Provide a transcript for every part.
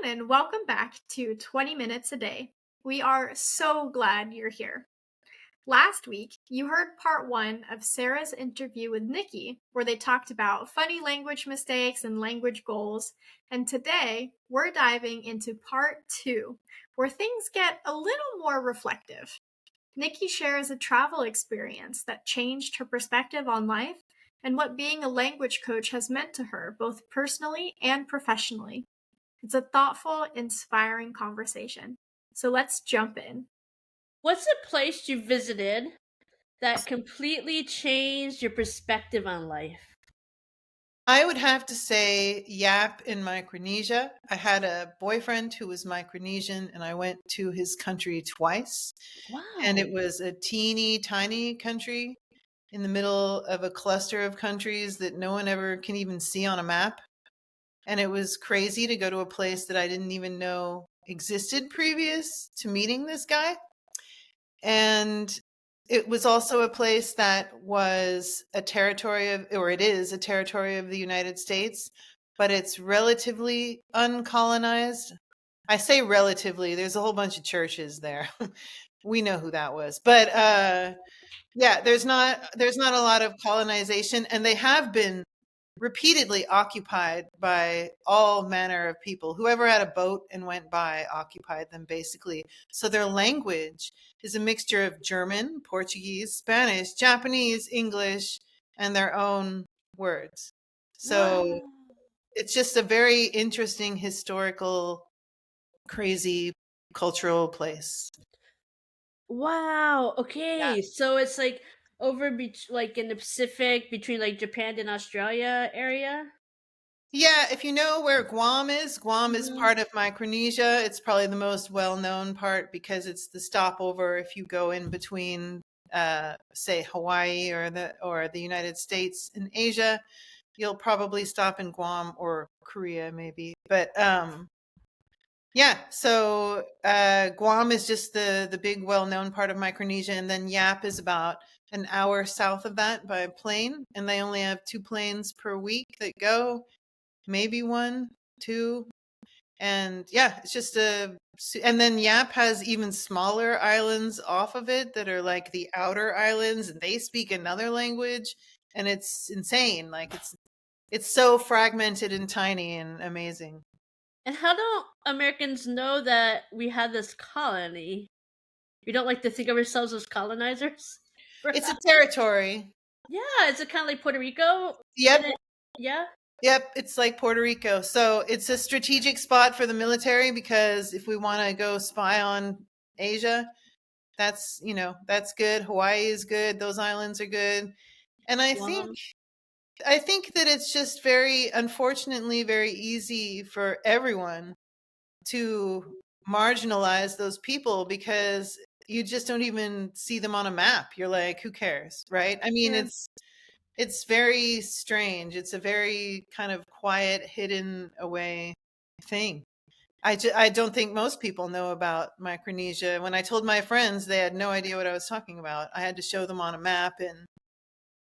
and welcome back to 20 Minutes a Day. We are so glad you're here. Last week, you heard part one of Sarah's interview with Niki, where they talked about funny language mistakes and language goals. And today, we're diving into part two, where things get a little more reflective. Niki shares a travel experience that changed her perspective on life and what being a language coach has meant to her, both personally and professionally. It's a thoughtful, inspiring conversation. So let's jump in. What's a place you visited that completely changed your perspective on life? I would have to say Yap in Micronesia. I had a boyfriend who was Micronesian, and I went to his country twice. And Wow. it was a teeny tiny country in the middle of a cluster of countries that no one ever can even see on a map. And it was crazy to go to a place that I didn't even know existed previous to meeting this guy. And it was also a place that was a territory of, or it is a territory of the United States, but it's relatively uncolonized. I say relatively, there's a whole bunch of churches there. We know who that was. But yeah, there's not a lot of colonization, and they have been repeatedly occupied by all manner of people. Whoever had a boat and went by occupied them basically. So their language is a mixture of German, Portuguese, Spanish, Japanese, English, and their own words. So Wow. it's just a very interesting, historical, crazy cultural place. Wow. Yeah. Okay. So it's like like in the Pacific between like Japan and Australia area? Yeah, if you know where Guam is Mhm. part of Micronesia. It's probably the most well-known part because it's the stopover if you go in between say Hawaii or the United States and Asia. You'll probably stop in Guam or Korea maybe. But yeah, so Guam is just the big well-known part of Micronesia, and then Yap is about an hour south of that by plane, and they only have two planes per week that go, maybe one, two. And yeah, it's just and then Yap has even smaller islands off of it that are like the outer islands, and they speak another language, and it's insane. Like it's so fragmented and tiny and amazing. And how don't Americans know that we had this colony? We don't like to think of ourselves as colonizers? It's a Perhaps. territory. Yeah, is it kind of like Puerto Rico? Yep. In it? Yeah. Yep, it's like Puerto Rico. So it's a strategic spot for the military because if we want to go spy on Asia, that's good. Hawaii is good. Those islands are good. And Guam. I think that it's just very, unfortunately, very easy for everyone to marginalize those people because you just don't even see them on a map. You're like, who cares, right? I mean, Yeah. it's very strange. It's a very kind of quiet, hidden away thing. I don't think most people know about Micronesia. When I told my friends, they had no idea what I was talking about. I had to show them on a map and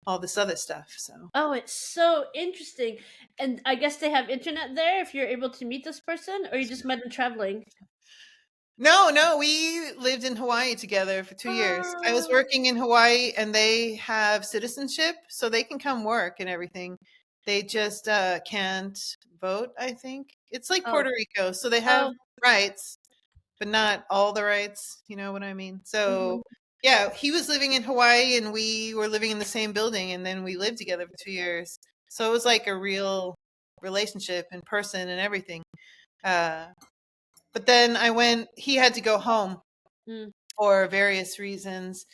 all this other stuff. So Oh, it's so interesting. And I guess they have internet there if you're able to meet this person, or you just met them traveling. no, no, we lived in Hawaii together for 2 years. I was Oh, working in Hawaii, and they have citizenship, so they can come work and everything. They just can't vote, I think. It's like oh, Puerto Rico, so they have oh. rights, but not all the rights. You know what I mean? So, Hmm. yeah, he was living in Hawaii, and we were living in the same building, and then we lived together for 2 years. So it was like a real relationship in person and everything. Uh, but then he had to go home Mm. for various reasons.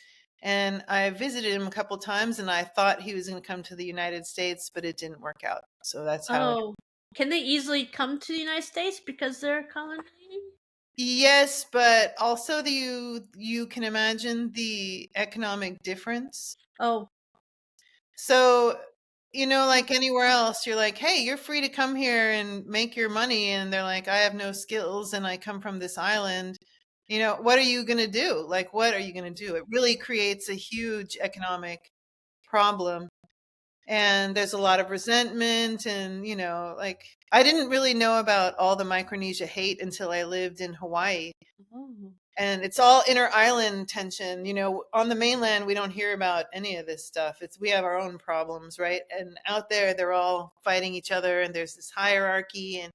And I visited him a couple times, and I thought he was going to come to the United States, but it didn't work out. So that's how it. Oh, can they easily come to the United States because they're a colony? Yes, but also you can imagine the economic difference. Oh, So, like anywhere else, you're like, hey, you're free to come here and make your money. And they're like, I have no skills and I come from this island. What are you going to do? Like, what are you going to do? It really creates a huge economic problem. And there's a lot of resentment. And, like, I didn't really know about all the Micronesia hate until I lived in Hawaii. Oh. And it's all inter island tension. On the mainland, we don't hear about any of this stuff. We have our own problems, right? And out there, they're all fighting each other, and there's this hierarchy, and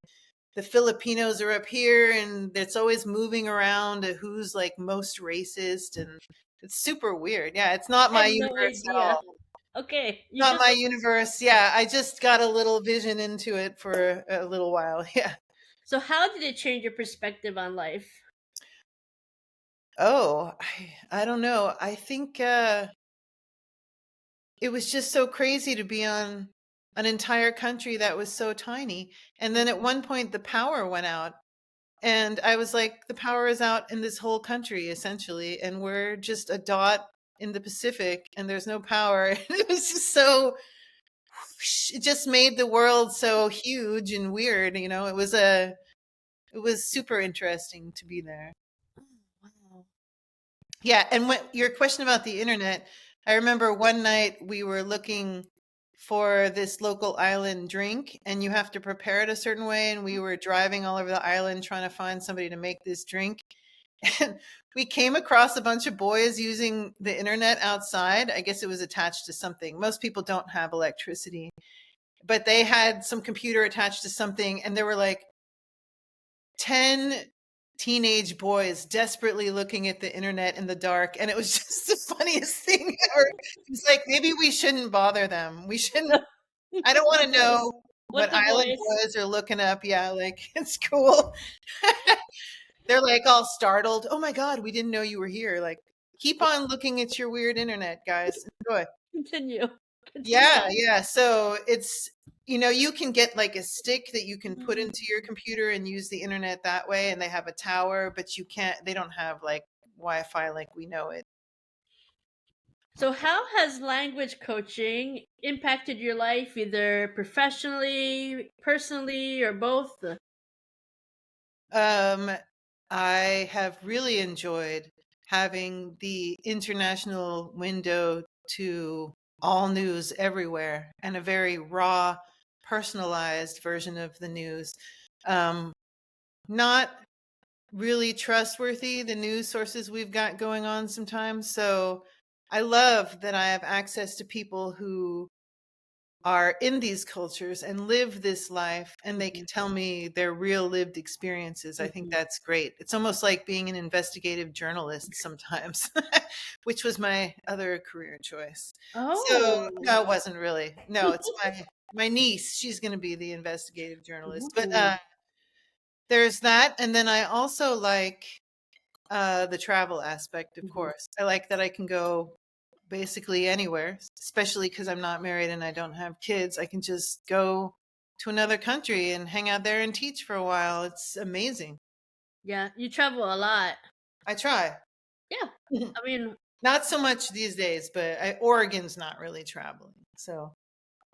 the Filipinos are up here, and it's always moving around to who's like most racist, and it's super weird. Yeah, it's not I my had no universe at idea. all. Okay, you Not just my universe. Yeah, I just got a little vision into it for a little while. Yeah. so how did it change your perspective on life? Oh, I don't know. I think it was just so crazy to be on an entire country that was so tiny. And then at one point, the power went out. And I was like, the power is out in this whole country, essentially. And we're just a dot in the Pacific, and there's no power. It was just so, it just made the world so huge and weird. It was super interesting to be there. Oh, wow. Yeah, and your question about the internet, I remember one night we were looking for this local island drink, and you have to prepare it a certain way, and we were driving all over the island trying to find somebody to make this drink. And we came across a bunch of boys using the internet outside. I guess it was attached to something. Most people don't have electricity, but they had some computer attached to something, and there were like 10 teenage boys desperately looking at the internet in the dark, and it was just the funniest thing ever. It's like, maybe we shouldn't bother them. We shouldn't. I don't want The to boys. know What what the island boys? boys are looking up. Yeah, like, it's cool. They're like all startled. Oh my god, we didn't know you were here. Like, keep on looking at your weird internet, guys. Enjoy. Continue. Continue Yeah, on. yeah. So it's, you can get like a stick that you can put Mm. into your computer and use the internet that way, and they have a tower, but they don't have like Wi-Fi like we know it. So, how has language coaching impacted your life, either professionally, personally, or both? Um, I have really enjoyed having the international window to all news everywhere and a very raw, personalized version of the news. Um, Not really trustworthy, the news sources we've got going on sometimes. So I love that I have access to people who are in these cultures and live this life, and they Mhm, can tell me their real lived experiences. I think mhm. that's great. It's almost like being an investigative journalist sometimes, which was my other career choice. So Oh. no, it wasn't really. No, it's my niece. She's going to be the investigative journalist. But Ooh. there's that, and then I also like the travel aspect, of Mhm. course. I like that I can go basically anywhere, especially because I'm not married and I don't have kids. I can just go to another country and hang out there and teach for a while. It's amazing. Yeah, you travel a lot. I try. Yeah. I mean, Not so much these days, but Oregon's not really traveling. So,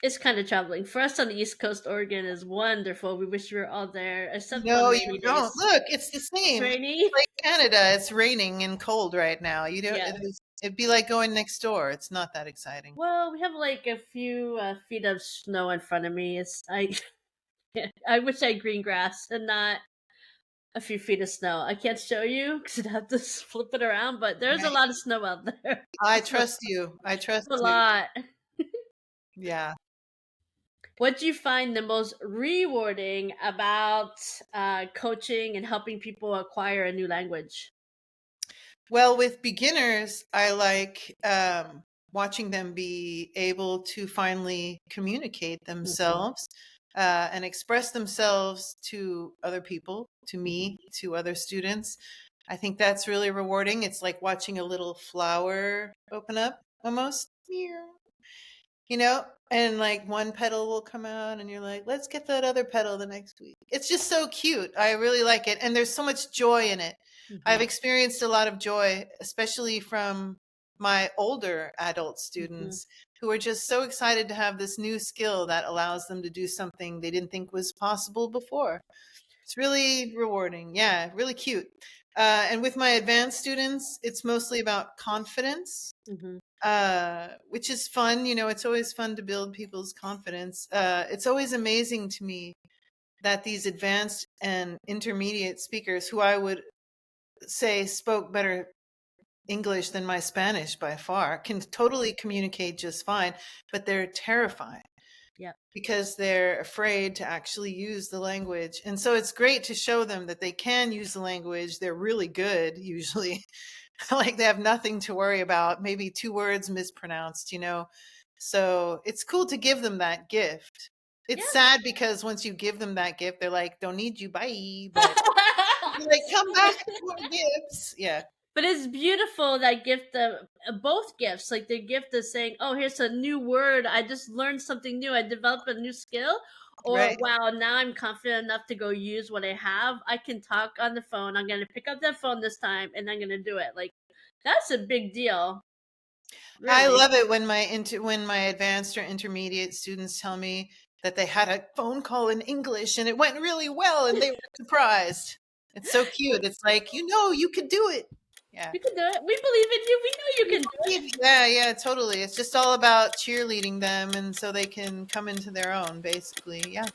it's kind of traveling. For us on the East Coast, Oregon is wonderful. We wish we were all there, except on no, you rainy don't. days. Look, it's the It's same. rainy. It's like Canada. It's raining and cold right now. Yeah. It'd be like going next door. It's not that exciting. Well, we have like a few feet of snow in front of me. I wish I had green grass and not a few feet of snow. I can't show you because I'd have to flip it around, but there's a Right. lot of snow out there. I It's a, trust you. I trust a you. lot. Yeah. What do you find the most rewarding about coaching and helping people acquire a new language? Well, with beginners, I like watching them be able to finally communicate Mhm, themselves and express themselves to other people, to mhm. me, to other students. I think that's really rewarding. It's like watching a little flower open up almost. Meow. And like one petal will come out, and you're like, let's get that other petal the next week. It's just so cute. I really like it. And there's so much joy in it. I've Mhm, experienced a lot of joy, especially from my older adult mhm. students who are just so excited to have this new skill that allows them to do something they didn't think was possible before. It's really rewarding. Yeah, really cute. And with my advanced students, it's mostly about confidence, Mhm. which is fun. It's always fun to build people's confidence. It's always amazing to me that these advanced and intermediate speakers, who I would say spoke better English than my Spanish by far, can totally communicate just fine, but they're terrifying. Yeah. Because they're afraid to actually use the language. And so it's great to show them that they can use the language. They're really good, usually. Like they have nothing to worry about, maybe 2 words mispronounced, So it's cool to give them that gift. It's sad because once you give them that gift, they're like, don't need you, bye. But you're like, come back with more gifts. Yeah. But it's beautiful that gift of both gifts, like the gift of saying, "Oh, here's a new word. I just learned something new. I developed a new skill." Or, Right. wow, now I'm confident enough to go use what I have. I can talk on the phone. I'm gonna pick up that phone this time, and I'm gonna do it. Like that's a big deal. I Really. love it when my advanced or intermediate students tell me that they had a phone call in English and it went really well and they were surprised. It's so cute. It's like, you could do it. Yeah. You can do it. We believe in you. We know you can do it. Yeah, totally. It's just all about cheerleading them and so they can come into their own, basically. Yeah.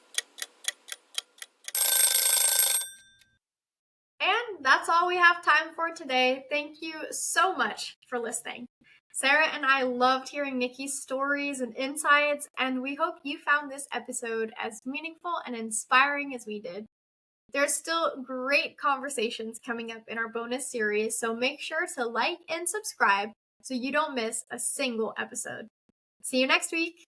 And that's all we have time for today. Thank you so much for listening. Sarah and I loved hearing Niki's stories and insights, and we hope you found this episode as meaningful and inspiring as we did. There's still great conversations coming up in our bonus series, so make sure to like and subscribe so you don't miss a single episode. See you next week!